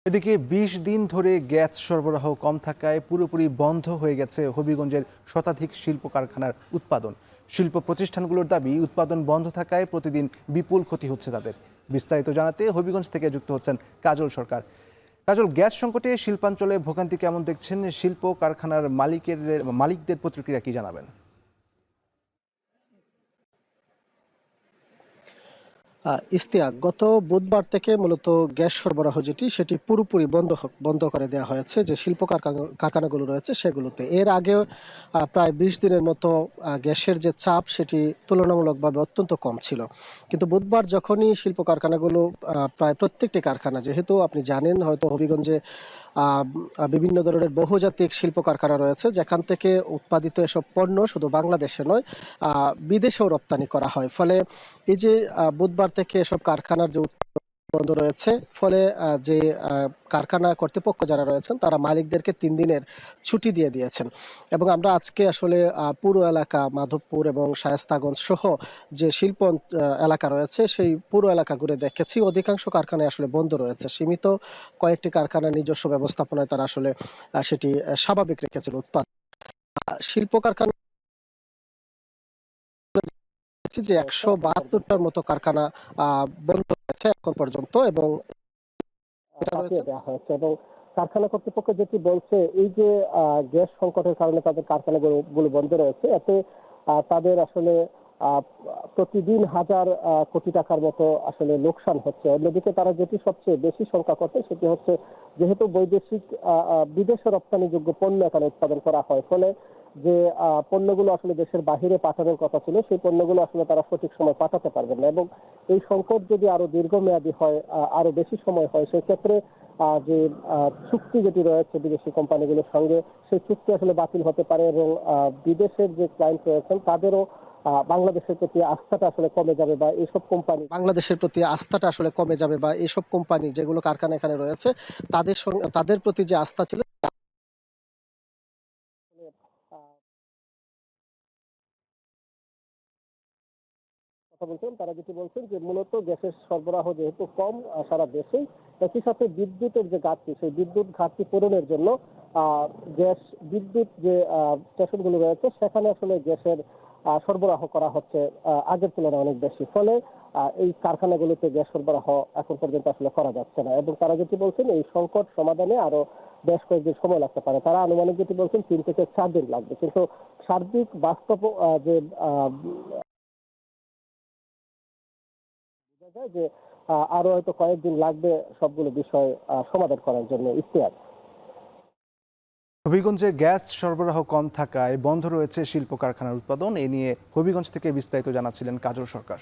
এদিকে ২০ দিন ধরে গ্যাস সরবরাহ কম থাকায় পুরোপুরি বন্ধ হয়ে গেছে হবিগঞ্জের শতাধিক শিল্প কারখানার উৎপাদন। শিল্প প্রতিষ্ঠানগুলোর দাবি, উৎপাদন বন্ধ থাকায় প্রতিদিন বিপুল ক্ষতি হচ্ছে তাদের। বিস্তারিত জানাতে হবিগঞ্জ থেকে যুক্ত হচ্ছেন কাজল সরকার। কাজল, গ্যাস সংকটে শিল্পাঞ্চলে ভোগান্তি কেমন দেখছেন? শিল্প কারখানার মালিকদের প্রতিক্রিয়া কি জানাবেন? ইশতিয়াক, গত বুধবার থেকে মূলত গ্যাস সরবরাহ সেটি পুরোপুরি বন্ধ করে দেওয়া হয়েছে যে শিল্প কারখানাগুলো রয়েছে সেগুলোতে। এর আগে প্রায় ২০ দিনের মতো গ্যাসের যে চাপ সেটি তুলনামূলকভাবে অত্যন্ত কম ছিল। কিন্তু বুধবার যখনই শিল্প কারখানাগুলো প্রায় প্রত্যেকটি কারখানা, যেহেতু আপনি জানেন হয়তো হবিগঞ্জে বিভিন্ন ধরনের বহুজাতিক শিল্প কারখানা রয়েছে, যেখান থেকে উৎপাদিত এসব পণ্য শুধু বাংলাদেশে নয় বিদেশেও রপ্তানি করা হয়। ফলে এই যে বুধবার থেকে এসব কারখানার যে বন্ধ রয়েছে, ফলে যে কারখানা কর্তৃপক্ষ যারা রয়েছেন তারা মালিকদেরকে ৩ দিনের ছুটি দিয়ে দিয়েছেন। এবং আমরা আজকে আসলে পুরো এলাকা মাধবপুর এবং শায়েস্তাগঞ্জ সহ যে শিল্প এলাকা রয়েছে সেই পুরো এলাকা ঘুরে দেখেছি। অধিকাংশ কারখানায় আসলে বন্ধ রয়েছে। সীমিত কয়েকটি কারখানার নিজস্ব ব্যবস্থাপনায় তারা আসলে সেটি স্বাভাবিক রেখেছিল উৎপাদন। শিল্প কারখানা যে ১৭২টার মতো কারখানা বন্ধ হয়েছে এখন পর্যন্ত এবং দেওয়া হয়েছে। এবং কারখানা কর্তৃপক্ষ যেটি বলছে, এই যে গ্যাস সংকটের কারণে তাদের কারখানাগুলো বন্ধ রয়েছে, এতে তাদের আসলে প্রতিদিন হাজার কোটি টাকার মতো আসলে লোকসান হচ্ছে। অন্যদিকে তারা যেটি সবচেয়ে বেশি শঙ্কা করছে সেটি হচ্ছে, যেহেতু বিদেশে রপ্তানিযোগ্য পণ্য এখানে উৎপাদন করা হয়, ফলে যে পণ্যগুলো আসলে দেশের বাহিরে পাঠানোর কথা ছিল সেই পণ্যগুলো আসলে তারা সঠিক সময় পাঠাতে পারবেন না। এবং এই সংকট যদি আরো দীর্ঘমেয়াদী হয়, আরো বেশি সময় হয়, সেক্ষেত্রে যে চুক্তি যেটি রয়েছে বিদেশি কোম্পানিগুলোর সঙ্গে, সেই চুক্তি আসলে বাতিল হতে পারে এবং বিদেশের যে ক্লায়েন্ট রয়েছেন তাদেরও বাংলাদেশের প্রতি আস্থাটা আসলে কমে যাবে, বা এইসব কোম্পানি যেগুলো কারখানা এখানে রয়েছে তাদের প্রতি যে আস্থা ছিল কথা বলছেন, তারা যেটি বলছেন যে মূলত গ্যাসের সরবরাহ যেহেতু কম সারা দেশেই, একই সাথে বিদ্যুতের যে ঘাটতি, সেই বিদ্যুৎ ঘাটতি পূরণের জন্য বিদ্যুৎ যে স্টেশনগুলো রয়েছে সেখানে আসলে গ্যাসের সরবরাহ করা হচ্ছে আগের তুলনায় অনেক বেশি। ফলে এই কারখানাগুলোতে গ্যাস সরবরাহ এখন পর্যন্ত আসলে করা যাচ্ছে না। এবং তারা যেটি বলছেন, এই সংকট সমাধানে আরো বেশ কয়েকদিন সময় লাগতে পারে। তারা আনুমানিক যেটি বলছেন ৩ থেকে ৪ দিন লাগবে। কিন্তু সার্বিক বাস্তব যে যায় যে আরো হয়তো কয়েকদিন লাগবে সবগুলো বিষয় সমাধান করার জন্য। ইশতিয়াক, হবিগঞ্জে গ্যাস সরবরাহ কম থাকায় বন্ধ রয়েছে শিল্প কারখানার উৎপাদন। এ নিয়ে হবিগঞ্জ থেকে বিস্তারিত জানাচ্ছিলেন কাজল সরকার।